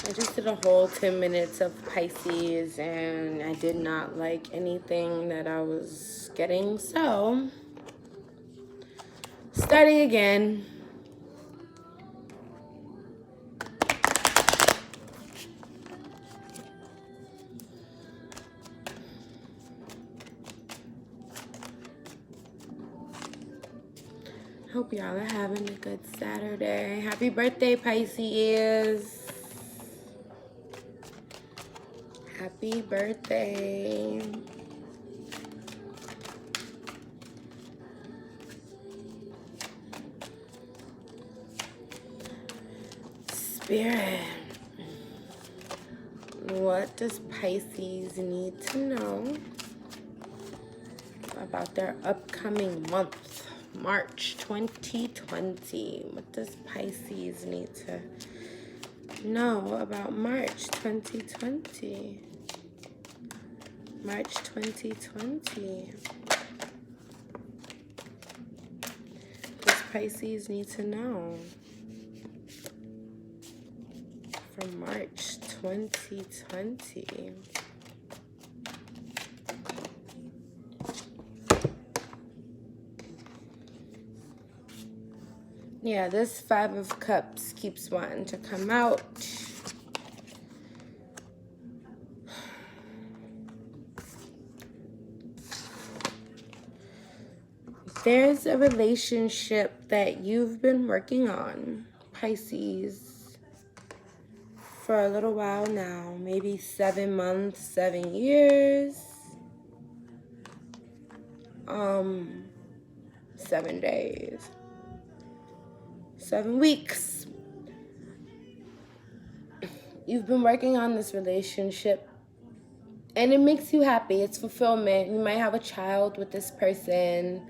I just did a whole 10 minutes of Pisces and I did not like anything that I was getting. So, starting again. Hope y'all are having a good Saturday. Happy birthday, Pisces. Happy birthday. Spirit. What does Pisces need to know about their upcoming month, March 2020? What does Pisces need to know about March 2020? March 2020. What does Pisces need to know for March 2020? Yeah, this Five of Cups keeps wanting to come out. There's a relationship that you've been working on, Pisces, for a little while now. Maybe 7 months, 7 years. 7 days. 7 weeks. You've been working on this relationship and it makes you happy. It's fulfillment. You might have a child with this person.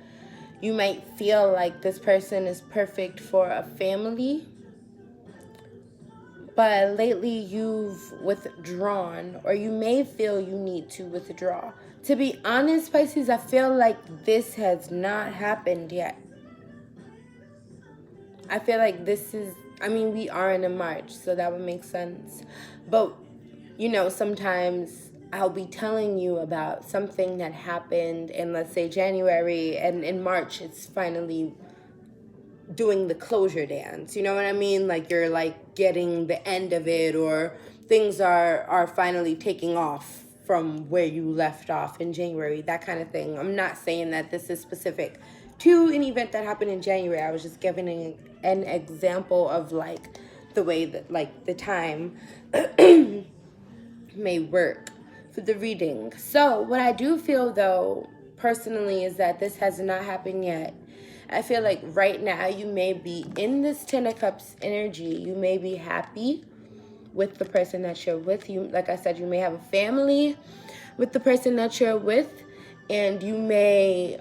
You might feel like this person is perfect for a family. But lately you've withdrawn, or you may feel you need to withdraw. To be honest, Pisces, I feel like this has not happened yet. I feel like this is, we are in a March, so that would make sense. But, sometimes I'll be telling you about something that happened in, let's say, January, and in March, it's finally doing the closure dance. You know what I mean? Like, you're, like, getting the end of it, or things are finally taking off from where you left off in January, that kind of thing. I'm not saying that this is specific to an event that happened in January. I was just giving an example of, like, the way that, like, the time may work for the reading. So what I do feel, though, personally, is that this has not happened yet. I feel like right now you may be in this Ten of Cups energy. You may be happy with the person that you're with. You, like I said, you may have a family with the person that you're with, and you may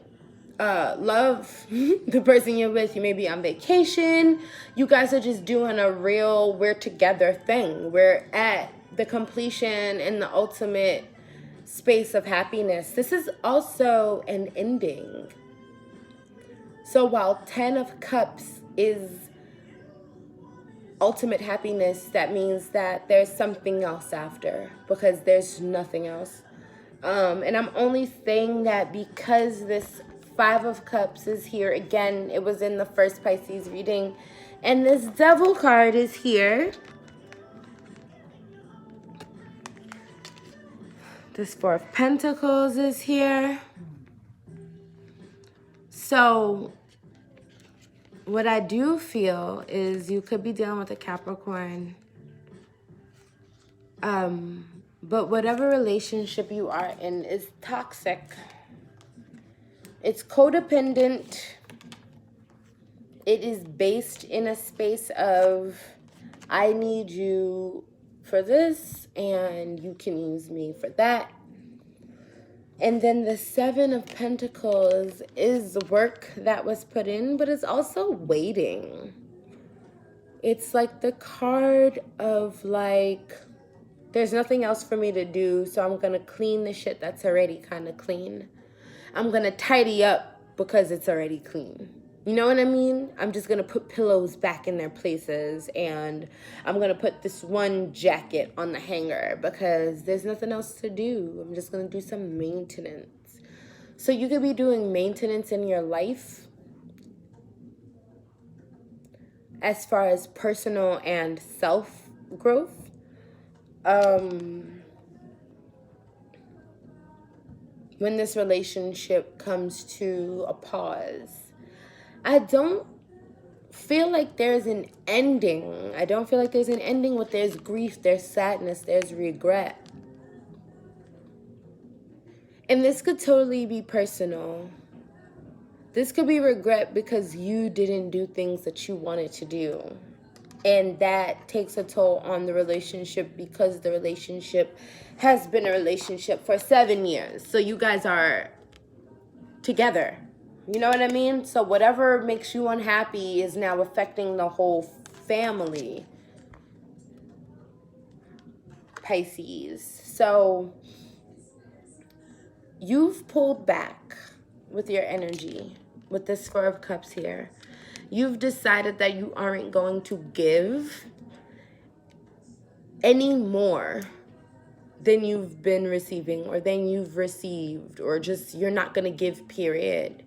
love the person you're with. You may be on vacation. You guys are just doing a real we're together thing. We're at the completion and the ultimate space of happiness. This is also an ending. So while 10 of Cups is ultimate happiness, that means that there's something else after, because there's nothing else. And I'm only saying that because this Five of Cups is here. Again, it was in the first Pisces reading. And this Devil card is here. This Four of Pentacles is here. So what I do feel is you could be dealing with a Capricorn. But whatever relationship you are in is toxic. It's codependent. It is based in a space of, I need you for this and you can use me for that. And then the Seven of Pentacles is work that was put in, but it's also waiting. It's like the card of, like, there's nothing else for me to do, so I'm going to clean the shit that's already kind of clean. I'm going to tidy up because it's already clean. You know what I mean? I'm just going to put pillows back in their places, and I'm going to put this one jacket on the hanger because there's nothing else to do. I'm just going to do some maintenance. So you could be doing maintenance in your life as far as personal and self growth. When this relationship comes to a pause, I don't feel like there's an ending. I don't feel like there's an ending with there's grief, there's sadness, there's regret. And this could totally be personal. This could be regret because you didn't do things that you wanted to do. And that takes a toll on the relationship because the relationship has been a relationship for 7 years. So you guys are together. You know what I mean? So whatever makes you unhappy is now affecting the whole family. Pisces. So you've pulled back with your energy with this Four of Cups here. You've decided that you aren't going to give any more than you've been receiving or than you've received, or just you're not going to give, period.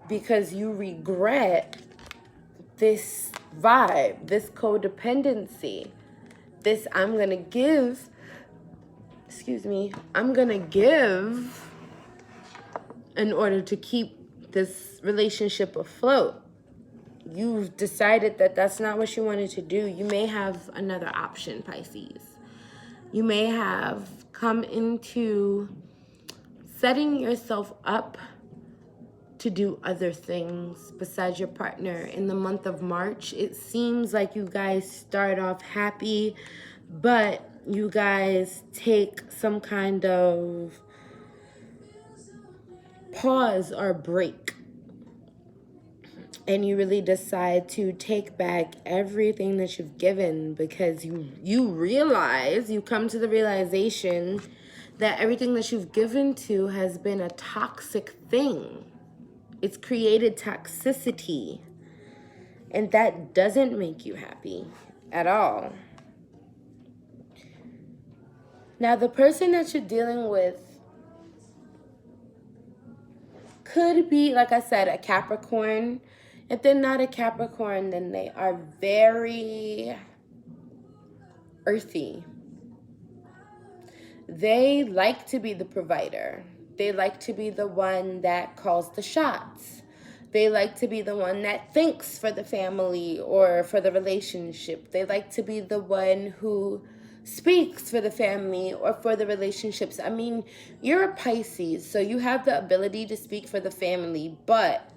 Because you regret this vibe, this codependency, this I'm going to give, I'm going to give in order to keep this relationship afloat. You've decided that that's not what you wanted to do. You may have another option, Pisces. You may have come into setting yourself up to do other things besides your partner. In the month of March, it seems like you guys start off happy, but you guys take some kind of pause or break. And you really decide to take back everything that you've given because you realize, you come to the realization that everything that you've given to has been a toxic thing. It's created toxicity. And that doesn't make you happy at all. Now, the person that you're dealing with could be, like I said, a Capricorn. If they're not a Capricorn, then they are very earthy. They like to be the provider. They like to be the one that calls the shots. They like to be the one that thinks for the family or for the relationship. They like to be the one who speaks for the family or for the relationships. I mean, you're a Pisces, so you have the ability to speak for the family, but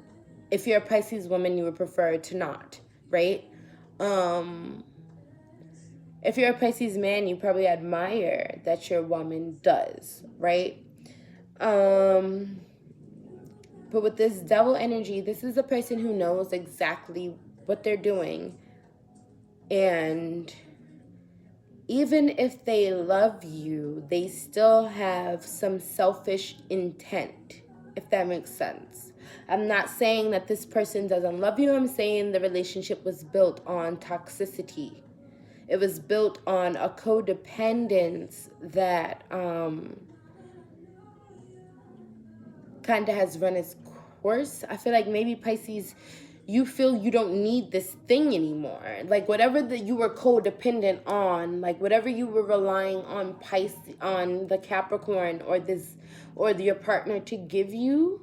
if you're a Pisces woman, you would prefer to not, right? If you're a Pisces man, you probably admire that your woman does, right? But with this Devil energy, this is a person who knows exactly what they're doing. And even if they love you, they still have some selfish intent, if that makes sense. I'm not saying that this person doesn't love you. I'm saying the relationship was built on toxicity. It was built on a codependence that kind of has run its course. I feel like maybe Pisces, you feel you don't need this thing anymore. Like whatever that you were codependent on, like whatever you were relying on Pisces, on the Capricorn or this or your partner to give you,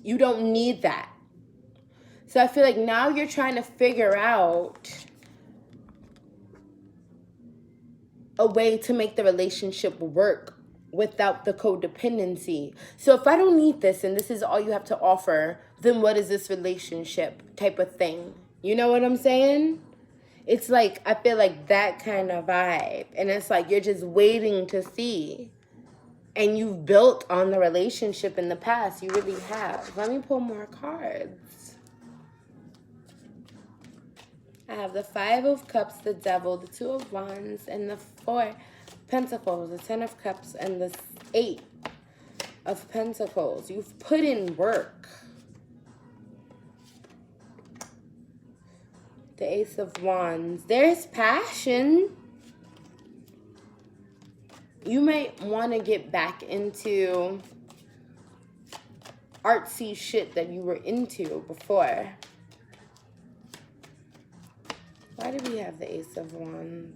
you don't need that. So I feel like now you're trying to figure out a way to make the relationship work without the codependency. So if I don't need this and this is all you have to offer, then what is this relationship type of thing? You know what I'm saying? It's like, I feel like that kind of vibe. And it's like you're just waiting to see. And you've built on the relationship in the past. You really have. Let me pull more cards. I have the Five of Cups, the Devil, the Two of Wands, and the Four Pentacles, the Ten of Cups, and the Eight of Pentacles. You've put in work. The Ace of Wands. There's passion. You might want to get back into artsy shit that you were into before. Why do we have the Ace of Wands?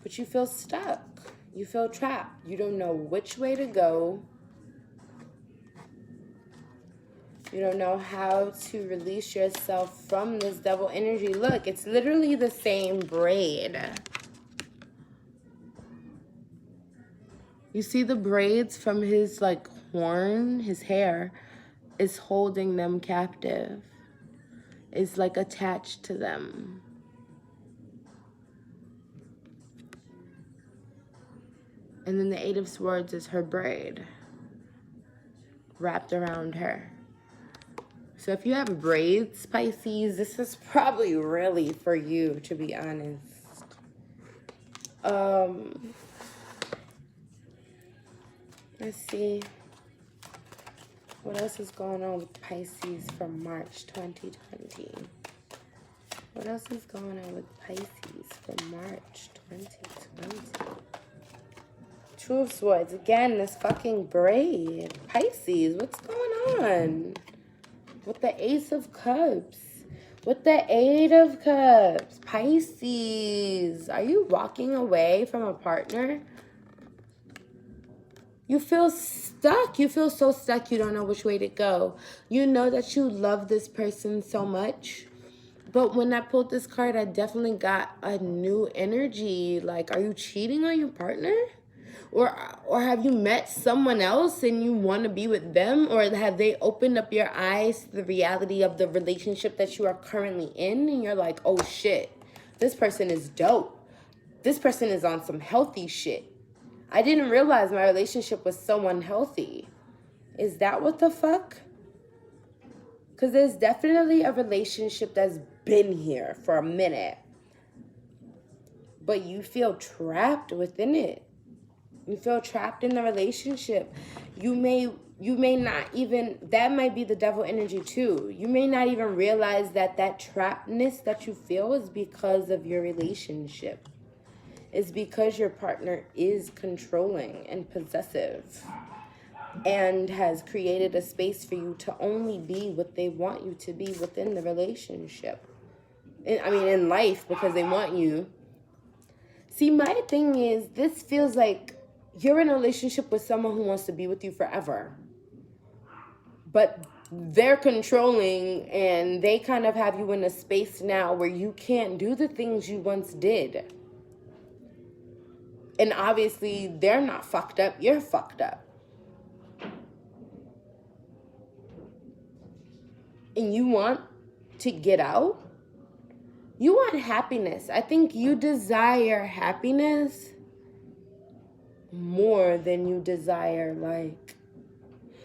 But you feel stuck. You feel trapped. You don't know which way to go. You don't know how to release yourself from this devil energy. Look, it's literally the same braid. You see the braids from his like horn, his hair is holding them captive. Is like attached to them. And then the Eight of Swords is her braid wrapped around her. So if you have braids, Pisces, this is probably really for you, to be honest. Let's see. What else is going on with Pisces from March 2020? What else is going on with Pisces from March 2020? Two of Swords. Again, this fucking braid. Pisces, what's going on? With the Ace of Cups. With the Eight of Cups. Pisces. Are you walking away from a partner? You feel stuck. You feel so stuck you don't know which way to go. You know that you love this person so much. But when I pulled this card, I definitely got a new energy. Like, are you cheating on your partner? Or have you met someone else and you want to be with them? Or have they opened up your eyes to the reality of the relationship that you are currently in? And you're like, oh shit, this person is dope. This person is on some healthy shit. I didn't realize my relationship was so unhealthy. Is that what the fuck? Because there's definitely a relationship that's been here for a minute. But you feel trapped within it. You feel trapped in the relationship. You may not even, that might be the devil energy too. You may not even realize that trappedness that you feel is because of your relationship. It's because your partner is controlling and possessive and has created a space for you to only be what they want you to be within the relationship. In life, because they want you. See, my thing is, this feels like you're in a relationship with someone who wants to be with you forever. But they're controlling and they kind of have you in a space now where you can't do the things you once did. And obviously, they're not fucked up. You're fucked up. And you want to get out? You want happiness. I think you desire happiness more than you desire,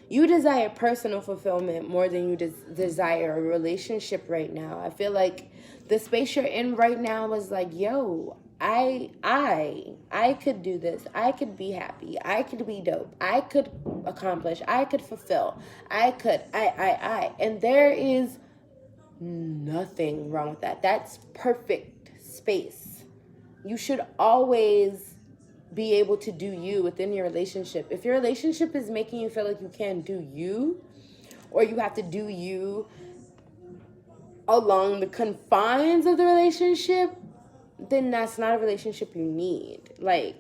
you desire personal fulfillment more than you desire a relationship right now. I feel like the space you're in right now is like, yo, I could do this. I could be happy. I could be dope. I could accomplish. I could fulfill. I. And there is nothing wrong with that. That's perfect space. You should always be able to do you within your relationship. If your relationship is making you feel like you can't do you, or you have to do you along the confines of the relationship, then that's not a relationship you need. And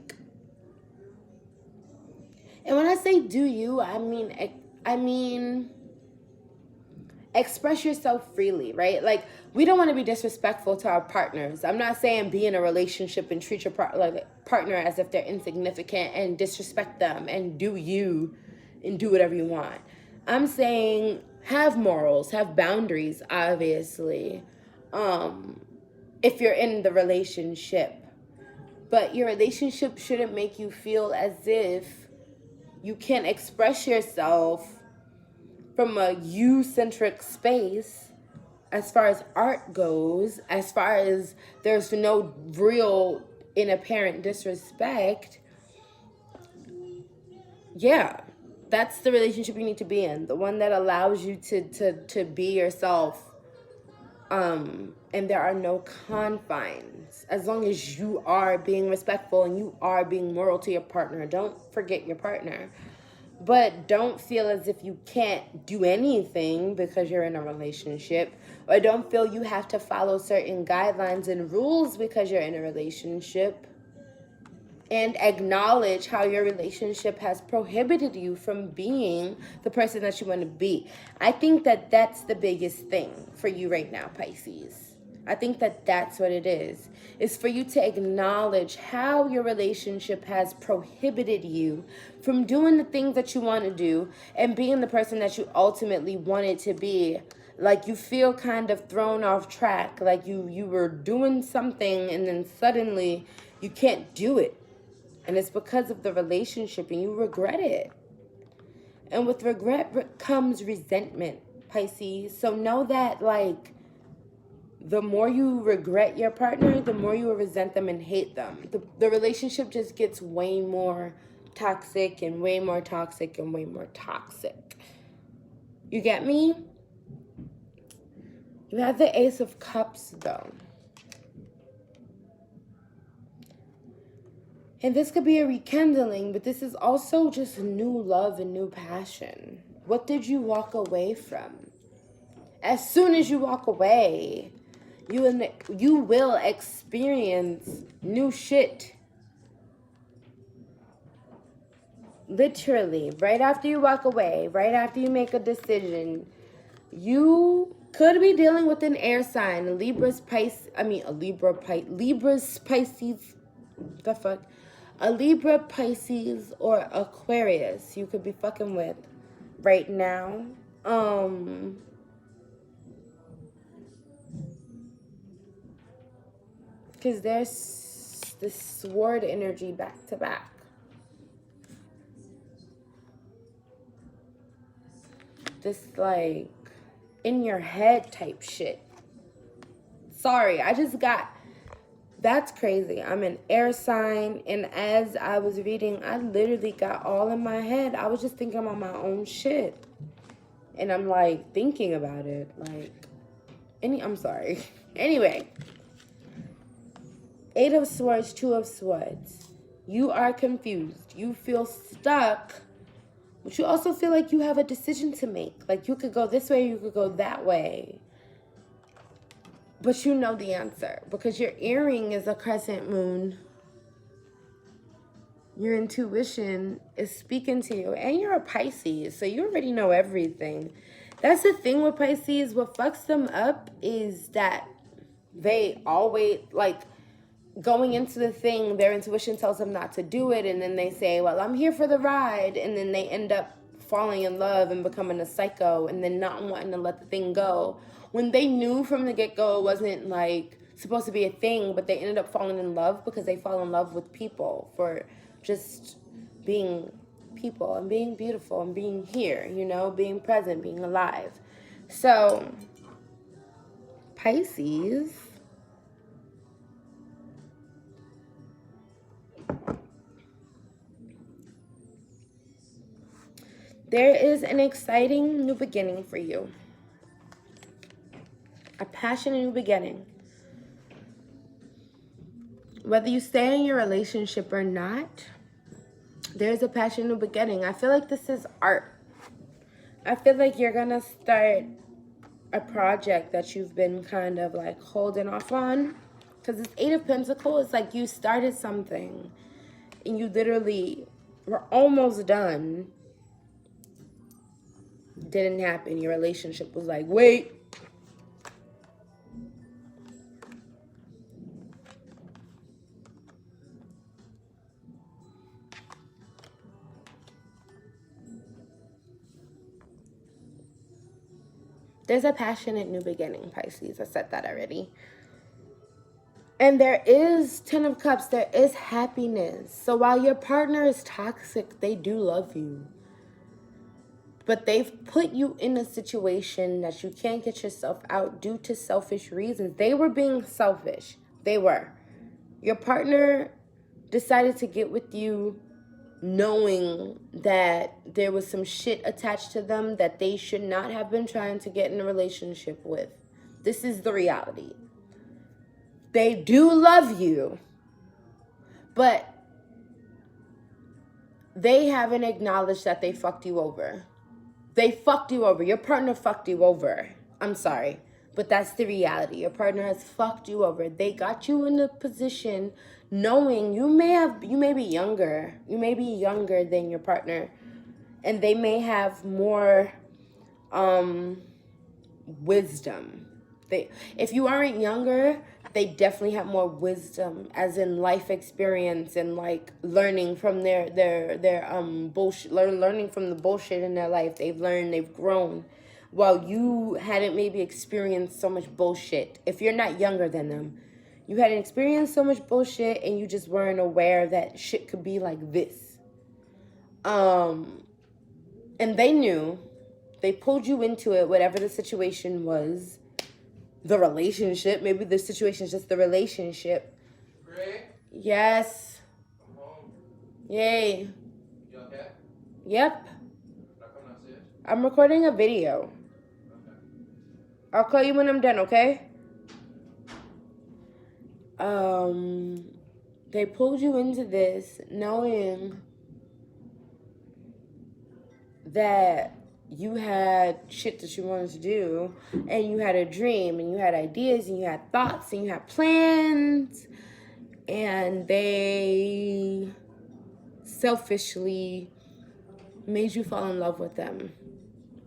when I say do you, I mean express yourself freely, right? We don't want to be disrespectful to our partners. I'm not saying be in a relationship and treat your partner as if they're insignificant and disrespect them and do you and do whatever you want. I'm saying have morals, have boundaries, obviously, if you're in the relationship. But your relationship shouldn't make you feel as if you can't express yourself from a you-centric space as far as art goes, as far as there's no real and apparent disrespect. Yeah, that's the relationship you need to be in. The one that allows you to be yourself and there are no confines. As long as you are being respectful and you are being moral to your partner, don't forget your partner. But don't feel as if you can't do anything because you're in a relationship. Or don't feel you have to follow certain guidelines and rules because you're in a relationship. And acknowledge how your relationship has prohibited you from being the person that you want to be. I think that that's the biggest thing for you right now, Pisces. I think that that's what it is for you to acknowledge how your relationship has prohibited you from doing the things that you want to do and being the person that you ultimately wanted to be. Like you feel kind of thrown off track, like you were doing something and then suddenly you can't do it. And it's because of the relationship and you regret it. And with regret comes resentment, Pisces. So know that, like, the more you regret your partner, the more you will resent them and hate them. The relationship just gets way more toxic and way more toxic and way more toxic. You get me? You have the Ace of Cups, though. And this could be a rekindling, but this is also just new love and new passion. What did you walk away from? As soon as you walk away, you will experience new shit. Literally, right after you walk away, right after you make a decision, you could be dealing with an air sign, Libras, Pisces, the fuck? A Libra, Pisces, or Aquarius you could be fucking with right now. Because there's this sword energy back to back. This, like, in your head type shit. Sorry, I just got... That's crazy. I'm an air sign, and as I was reading, I literally got all in my head. I was just thinking about my own shit. And I'm, like, thinking about it. Like, I'm sorry. Anyway. 8 of Swords, 2 of Swords. You are confused. You feel stuck, but you also feel like you have a decision to make. Like, you could go this way, you could go that way. But you know the answer because your earring is a crescent moon. Your intuition is speaking to you. And you're a Pisces, so you already know everything. That's the thing with Pisces. What fucks them up is that they always, like, going into the thing, their intuition tells them not to do it. And then they say, well, I'm here for the ride. And then they end up falling in love and becoming a psycho and then not wanting to let the thing go. When they knew from the get-go it wasn't, like, supposed to be a thing, but they ended up falling in love because they fall in love with people for just being people and being beautiful and being here, you know, being present, being alive. So, Pisces, there is an exciting new beginning for you. A passionate new beginning. Whether you stay in your relationship or not, there's a passionate new beginning. I feel like this is art. I feel like you're going to start a project that you've been kind of like holding off on. Because it's 8 of Pentacles. It's like you started something and you literally were almost done. Didn't happen. Your relationship was like, wait. There's a passionate new beginning, Pisces. I said that already. And there is 10 of Cups. There is happiness. So while your partner is toxic, they do love you. But they've put you in a situation that you can't get yourself out due to selfish reasons. They were being selfish. They were. Your partner decided to get with you knowing that there was some shit attached to them that they should not have been trying to get in a relationship with. This is the reality. They do love you, but they haven't acknowledged that they fucked you over. They fucked you over. Your partner fucked you over. I'm sorry, but that's the reality. Your partner has fucked you over. They got you in a position knowing you may be younger. You may be younger than your partner, and they may have more wisdom. If you aren't younger, they definitely have more wisdom, as in life experience and like learning from their bullshit, learning from the bullshit in their life. They've learned, they've grown, while you hadn't maybe experienced so much bullshit. If you're not younger than them, you hadn't experienced so much bullshit, and you just weren't aware that shit could be like this. And they knew. They pulled you into it, whatever the situation was. The relationship. Maybe the situation is just the relationship. Great. Yes. I'm home. Yay. You okay? Yep. I'll come downstairs. I'm recording a video. Okay. I'll call you when I'm done, okay? They pulled you into this knowing that you had shit that you wanted to do, and you had a dream, and you had ideas, and you had thoughts, and you had plans, and they selfishly made you fall in love with them.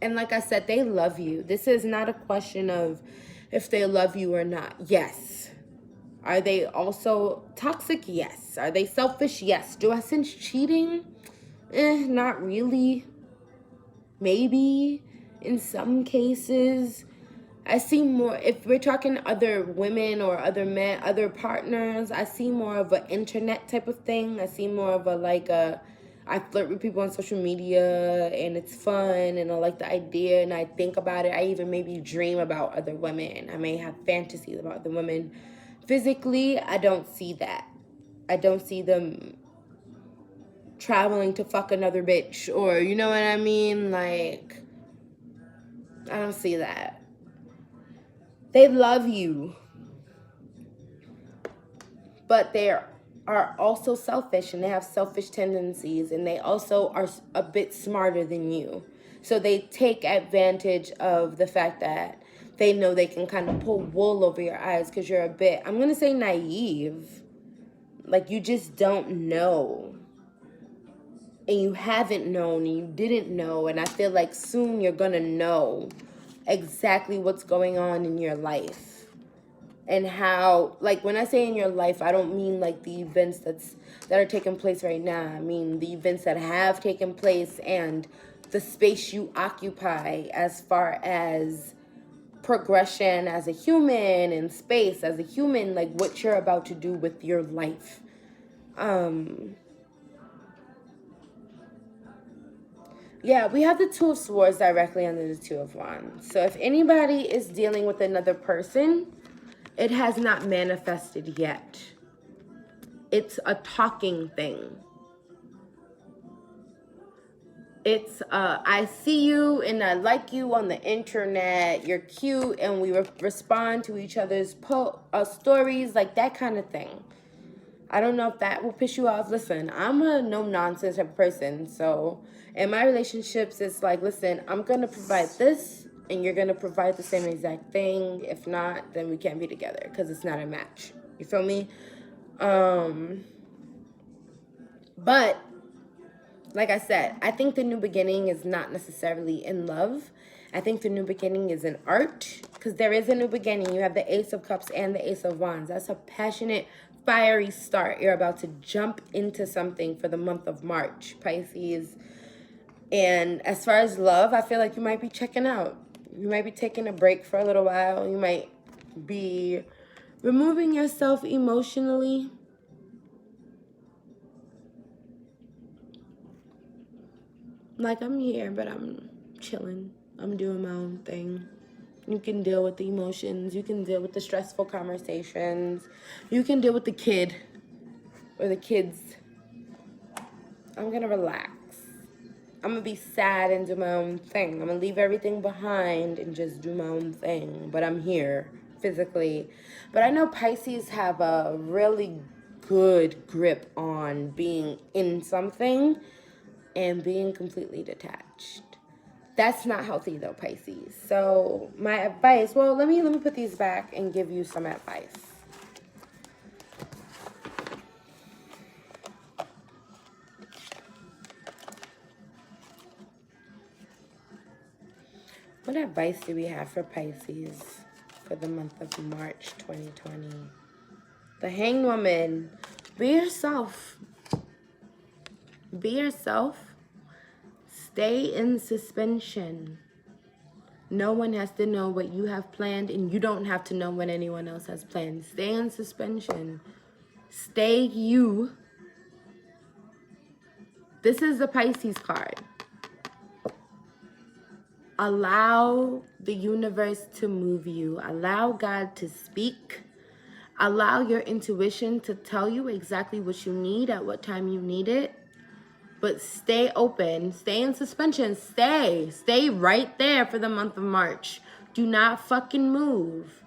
And like I said, they love you. This is not a question of if they love you or not. Yes. Are they also toxic? Yes. Are they selfish? Yes. Do I sense cheating? Not really. Maybe in some cases. I see more, if we're talking other women or other men, other partners, I see more of an internet type of thing. I see more of I flirt with people on social media, and it's fun, and I like the idea, and I think about it. I even maybe dream about other women. I may have fantasies about other women. Physically, I don't see that. I don't see them traveling to fuck another bitch, or you know what I mean? Like, I don't see that. They love you, but they are also selfish, and they have selfish tendencies, and they also are a bit smarter than you. So they take advantage of the fact that they know they can kind of pull wool over your eyes because you're a bit, I'm going to say, naive. Like, you just don't know. And you haven't known, and you didn't know, and I feel like soon you're going to know exactly what's going on in your life. And how, like, when I say in your life, I don't mean like the events that are taking place right now. I mean the events that have taken place, and the space you occupy as far as progression as a human, and space as a human, like what you're about to do with your life. Yeah, we have the Two of Swords directly under the Two of Wands. So if anybody is dealing with another person, it has not manifested yet. It's a talking thing. It's, I see you and I like you on the internet. You're cute, and we respond to each other's stories, like that kind of thing. I don't know if that will piss you off. Listen, I'm a no-nonsense type of person. So in my relationships, it's like, listen, I'm going to provide this, and you're going to provide the same exact thing. If not, then we can't be together because it's not a match. You feel me? But like I said, I think the new beginning is not necessarily in love. I think the new beginning is in art, because there is a new beginning. You have the Ace of Cups and the Ace of Wands. That's a passionate, fiery start. You're about to jump into something for the month of March, Pisces. And as far as love, I feel like you might be checking out. You might be taking a break for a little while. You might be removing yourself emotionally. Like, I'm here, but I'm chilling. I'm doing my own thing. You can deal with the emotions. You can deal with the stressful conversations. You can deal with the kid or the kids. I'm going to relax. I'm going to be sad and do my own thing. I'm going to leave everything behind and just do my own thing. But I'm here physically. But I know Pisces have a really good grip on being in something and being completely detached. That's not healthy though, Pisces. So my advice, well, let me put these back and give you some advice. What advice do we have for Pisces for the month of March 2020? The Hanged Woman. Be yourself. Be yourself. Stay in suspension. No one has to know what you have planned, and you don't have to know what anyone else has planned. Stay in suspension. Stay you. This is the Pisces card. Allow the universe to move you. Allow God to speak. Allow your intuition to tell you exactly what you need at what time you need it. But stay open. Stay in suspension. Stay right there for the month of March. Do not fucking move.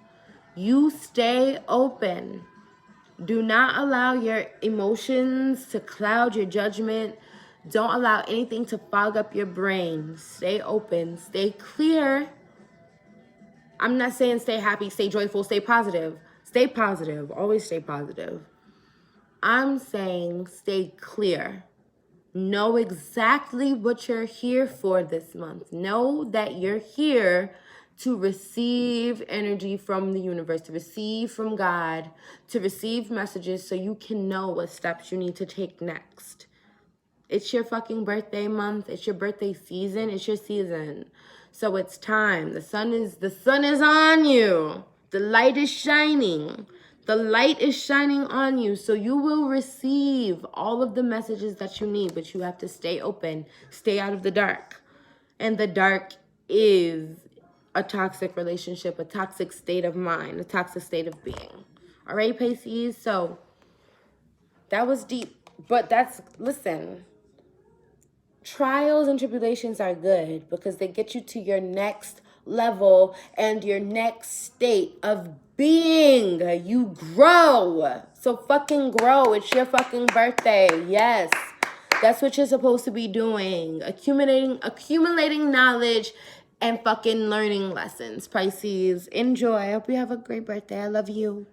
You stay open. Do not allow your emotions to cloud your judgment. Don't allow anything to fog up your brain. Stay open. Stay clear. I'm not saying stay happy, stay joyful, stay positive. Stay positive. Always stay positive. I'm saying stay clear. Know exactly what you're here for this month. Know that you're here to receive energy from the universe, to receive from God, to receive messages so you can know what steps you need to take next. It's your fucking birthday month. It's your birthday season. It's your season. So it's time. The sun is on you. The light is shining. The light is shining on you. So you will receive all of the messages that you need, but you have to stay open. Stay out of the dark. And the dark is a toxic relationship, a toxic state of mind, a toxic state of being. All right, Pisces? So that was deep. But listen. Trials and tribulations are good because they get you to your next level and your next state of being. You grow. So fucking grow. It's your fucking birthday. Yes. That's what you're supposed to be doing. Accumulating knowledge and fucking learning lessons. Pisces, enjoy. I hope you have a great birthday. I love you.